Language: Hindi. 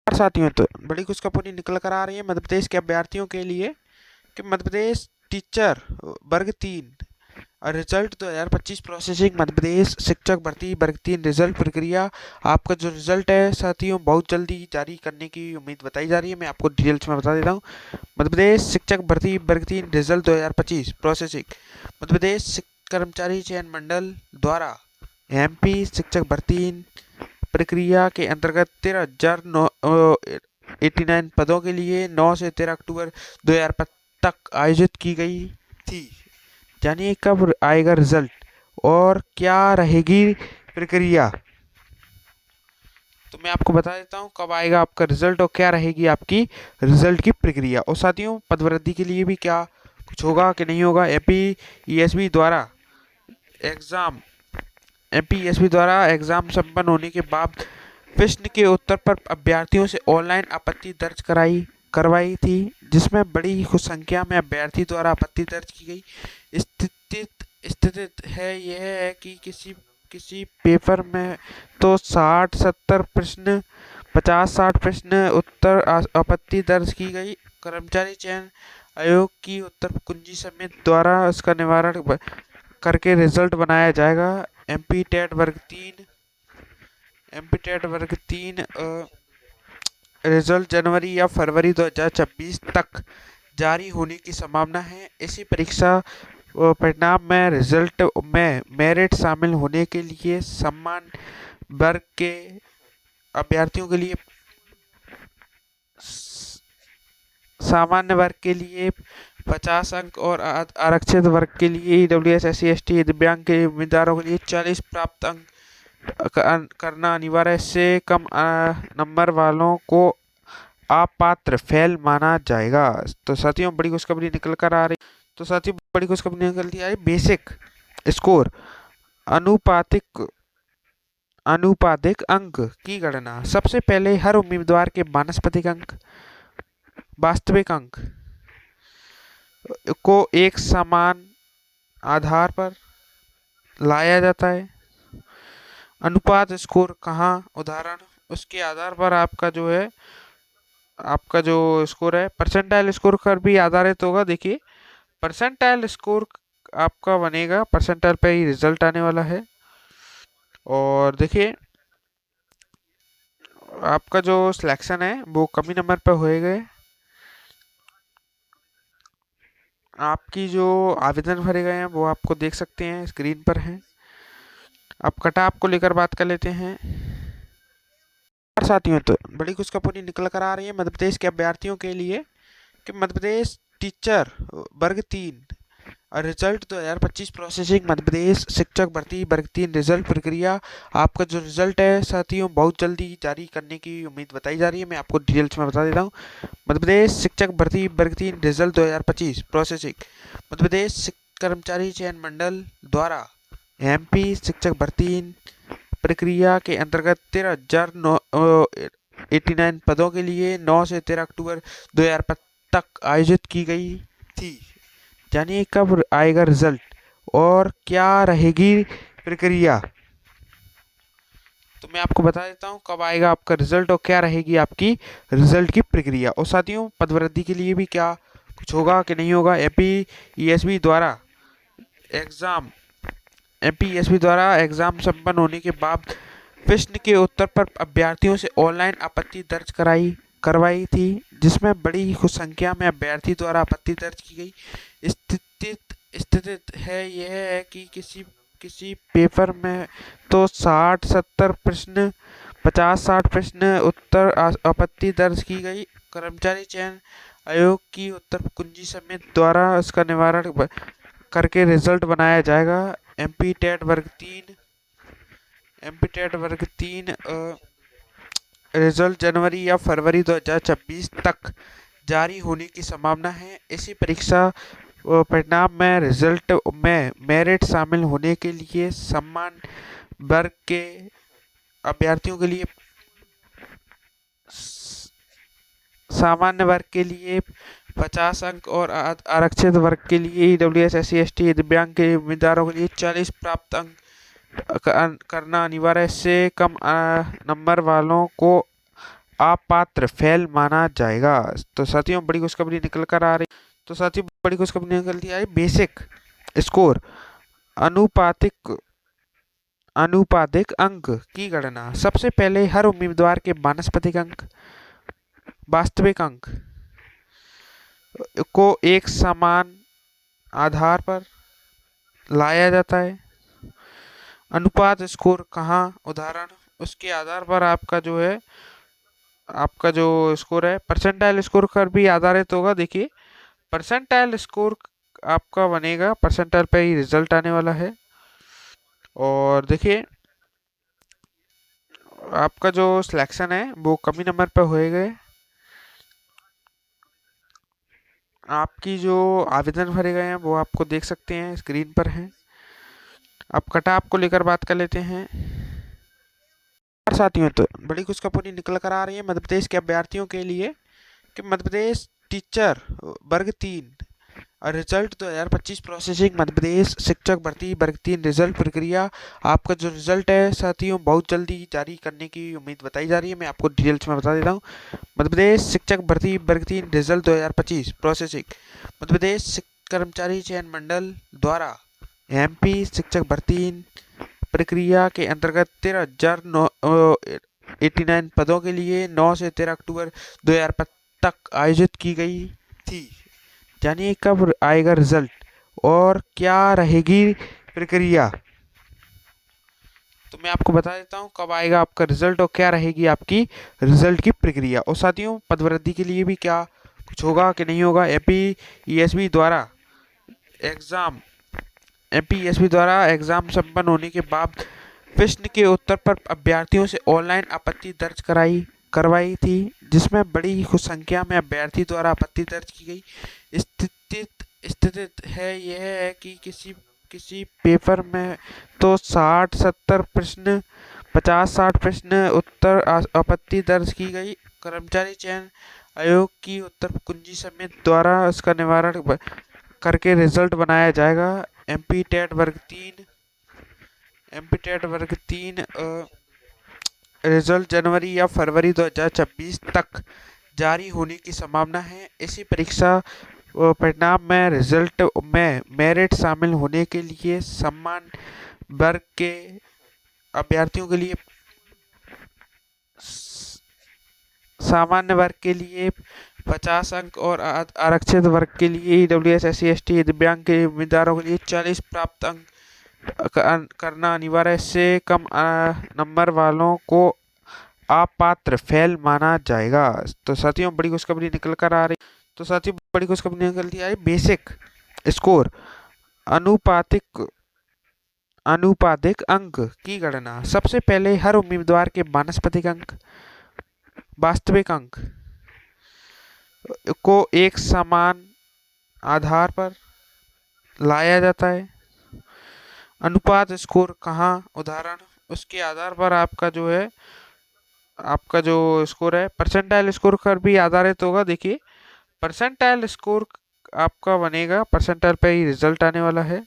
साथियों, तो बड़ी खुशखबरी निकल कर आ रही है मध्य प्रदेश के अभ्यर्थियों के लिए कि मध्य प्रदेश टीचर वर्ग 3 और रिजल्ट 2025 प्रोसेसिंग मध्य प्रदेश शिक्षक भर्ती वर्ग 3 रिजल्ट प्रक्रिया। आपका जो रिजल्ट है साथियों बहुत जल्दी जारी करने की उम्मीद बताई जा रही है। मैं आपको डिटेल्स में बता देता हूँ। मध्य प्रदेश शिक्षक भर्ती वर्ग 3 रिजल्ट 2025 प्रोसेसिंग मध्य प्रदेश कर्मचारी चयन मंडल द्वारा एमपी शिक्षक भर्ती प्रक्रिया के अंतर्गत 13,089 पदों के लिए 9 से 13 अक्टूबर 2025 तक आयोजित की गई थी। जानिए कब आएगा रिजल्ट और क्या रहेगी प्रक्रिया। तो मैं आपको बता देता हूँ कब आएगा आपका रिजल्ट और क्या रहेगी आपकी रिजल्ट की प्रक्रिया। और साथियों पदवृद्धि के लिए भी क्या कुछ होगा कि नहीं होगा। एमपीएसबी द्वारा एग्जाम संपन्न होने के बाद प्रश्न के उत्तर पर अभ्यर्थियों से ऑनलाइन आपत्ति दर्ज करवाई थी, जिसमें बड़ी संख्या में अभ्यर्थी द्वारा आपत्ति दर्ज की गई। स्थिति है यह है कि किसी पेपर में तो 60-70 प्रश्न 50-60 प्रश्न उत्तर आपत्ति दर्ज की गई। कर्मचारी चयन आयोग की उत्तर कुंजी समिति द्वारा इसका निवारण करके रिजल्ट बनाया जाएगा। एमपी टेट वर्ग 3 रिजल्ट जनवरी या फरवरी 2026 तक जारी होने की संभावना है। इसी परीक्षा परिणाम में रिजल्ट में मेरिट शामिल होने के लिए वर्ग के अभ्यर्थियों के लिए सामान्य वर्ग के लिए 50 अंक और आरक्षित वर्ग के लिए ईडब्ल्यूएस SC ST दिव्यांग के उम्मीदवारों के लिए 40 प्राप्त अंक करना अनिवार्य है। इससे कम नंबर वालों को अपात्र फेल माना जाएगा। तो साथियों बड़ी खुशखबरी निकल कर आ रही। तो साथियों बड़ी खुशखबरी निकल आ रही। बेसिक स्कोर अनुपातिक अंक की गणना। सबसे पहले हर उम्मीदवार के वानस्पतिक अंक वास्तविक अंक को एक समान आधार पर लाया जाता है। अनुपात स्कोर कहाँ उदाहरण उसके आधार पर आपका जो स्कोर है परसेंटाइल स्कोर पर भी आधारित होगा। देखिए परसेंटाइल स्कोर आपका बनेगा, परसेंटाइल पे ही रिजल्ट आने वाला है। और देखिए आपका जो सिलेक्शन है वो कमी नंबर पे होएगा। आपकी जो आवेदन भरे गए हैं वो आपको देख सकते हैं स्क्रीन पर है। अब कटऑफ को लेकर बात कर लेते हैं। साथियों तो बड़ी खुशखबरी निकल कर आ रही है मध्य प्रदेश के अभ्यर्थियों के लिए कि मध्य प्रदेश टीचर वर्ग 3 और रिजल्ट 2025 प्रोसेसिंग मध्य प्रदेश शिक्षक भर्ती वर्ग 3 रिजल्ट प्रक्रिया। आपका जो रिजल्ट है साथियों बहुत जल्दी जारी करने की उम्मीद बताई जा रही है। मैं आपको डिटेल्स में बता देता हूँ। मध्य प्रदेश शिक्षक भर्ती वर्ग 3 रिजल्ट 2025 प्रोसेसिंग मध्य प्रदेश कर्मचारी चयन मंडल द्वारा एमपी शिक्षक भर्ती प्रक्रिया के अंतर्गत 13,089 पदों के लिए 9 से 13 अक्टूबर 2025 तक आयोजित की गई थी। जानिए कब आएगा रिजल्ट और क्या रहेगी प्रक्रिया। तो मैं आपको बता देता हूँ कब आएगा आपका रिजल्ट और क्या रहेगी आपकी रिजल्ट की प्रक्रिया। और साथियों पदवृद्धि के लिए भी क्या कुछ होगा कि नहीं होगा। एमपीएसबी द्वारा एग्जाम संपन्न होने के बाद प्रश्न के उत्तर पर अभ्यर्थियों से ऑनलाइन आपत्ति दर्ज करवाई थी, जिसमें बड़ी संख्या में अभ्यर्थी द्वारा आपत्ति दर्ज की गई। स्थिति है यह है कि किसी पेपर में तो 60-70 प्रश्न 50-60 प्रश्न उत्तर आपत्ति दर्ज की गई। कर्मचारी चयन आयोग की उत्तर कुंजी समिति द्वारा इसका निवारण करके रिजल्ट बनाया जाएगा। एमपी टेट वर्ग 3 रिजल्ट जनवरी या फरवरी 2026 तक जारी होने की संभावना है। इसी परीक्षा परिणाम में रिजल्ट में मेरिट शामिल होने के लिए वर्ग के अभ्यर्थियों के लिए सामान्य वर्ग के लिए 50 अंक और आरक्षित वर्ग के लिए ईडब्ल्यूएस SC ST दिव्यांग के उम्मीदवारों के लिए 40 प्राप्त अंक करना अनिवार्य है। इससे कम नंबर वालों को अपात्र फेल माना जाएगा। तो साथियों बड़ी खुशखबरी निकल कर आ रही। तो साथियों बड़ी खुशखबरी निकल के आ रही। बेसिक स्कोर अनुपातिक अनुपातिक अंक की गणना। सबसे पहले हर उम्मीदवार के वानस्पतिक अंक, वास्तविक अंक को एक समान आधार पर लाया जाता है। अनुपात स्कोर कहाँ, उदाहरण उसके आधार पर आपका जो स्कोर है परसेंटाइल स्कोर पर भी आधारित होगा। देखिए परसेंटाइल स्कोर आपका बनेगा, परसेंटाइल पे ही रिजल्ट आने वाला है। और देखिए आपका जो सिलेक्शन है वो कमी नंबर पे होएगा। आपकी जो आवेदन भरे गए हैं वो आपको देख सकते हैं, स्क्रीन पर है। अब कटाप को लेकर बात कर लेते हैं। साथियों तो बड़ी खुशखबरी निकल कर आ रही है मध्य प्रदेश के अभ्यर्थियों के लिए कि मध्य प्रदेश टीचर वर्ग 3 और रिजल्ट 2025 प्रोसेसिंग मध्य प्रदेश शिक्षक भर्ती वर्ग 3 रिजल्ट प्रक्रिया। आपका जो रिजल्ट है साथियों बहुत जल्दी जारी करने की उम्मीद बताई जा रही है। मैं आपको डिटेल्स में बता देता हूँ। मध्य प्रदेश शिक्षक भर्ती वर्ग 3 रिजल्ट 2025 प्रोसेसिंग। मध्य प्रदेश कर्मचारी चयन मंडल द्वारा एमपी शिक्षक भर्ती प्रक्रिया के अंतर्गत 13,089 पदों के लिए 9 से 13 अक्टूबर 2025 तक आयोजित की गई थी। जानिए कब आएगा रिजल्ट और क्या रहेगी प्रक्रिया। तो मैं आपको बता देता हूँ कब आएगा आपका रिजल्ट और क्या रहेगी आपकी रिजल्ट की प्रक्रिया। और साथियों पदवृद्धि के लिए भी क्या कुछ होगा कि नहीं होगा। एमपीएसबी द्वारा एग्जाम संपन्न होने के बाद प्रश्न के उत्तर पर अभ्यर्थियों से ऑनलाइन आपत्ति दर्ज करवाई थी, जिसमें बड़ी संख्या में अभ्यर्थी द्वारा आपत्ति दर्ज की गई। स्थिति है यह है कि किसी पेपर में तो 60-70 प्रश्न 50-60 प्रश्न उत्तर आपत्ति दर्ज की गई। कर्मचारी चयन आयोग की उत्तर कुंजी समिति द्वारा इसका निवारण करके रिजल्ट बनाया जाएगा। एमपी टेट वर्ग 3 रिजल्ट जनवरी या फरवरी 2026 तक जारी होने की संभावना है। इसी परीक्षा परिणाम में रिजल्ट में मेरिट शामिल होने के लिए समान वर्ग के अभ्यर्थियों के लिए सामान्य वर्ग के लिए 50 अंक और आरक्षित वर्ग के लिए ईडब्ल्यूएस SC ST दिव्यांग के उम्मीदवारों के लिए 40 प्राप्त अंक करना अनिवार्य। इससे कम नंबर वालों को अपात्र फेल माना जाएगा। तो साथियों बड़ी खुशखबरी निकल कर आ रही। तो साथियों बड़ी खुशखबरी निकल के आ रही। बेसिक स्कोर अनुपातिक अंक की गणना। सबसे पहले हर उम्मीदवार के वानस्पतिक अंक, वास्तविक अंक को एक समान आधार पर लाया जाता है। अनुपात स्कोर कहाँ, उदाहरण उसके आधार पर आपका जो स्कोर है परसेंटाइल स्कोर पर भी आधारित होगा। देखिए परसेंटाइल स्कोर आपका बनेगा, परसेंटाइल पे ही रिजल्ट आने वाला है।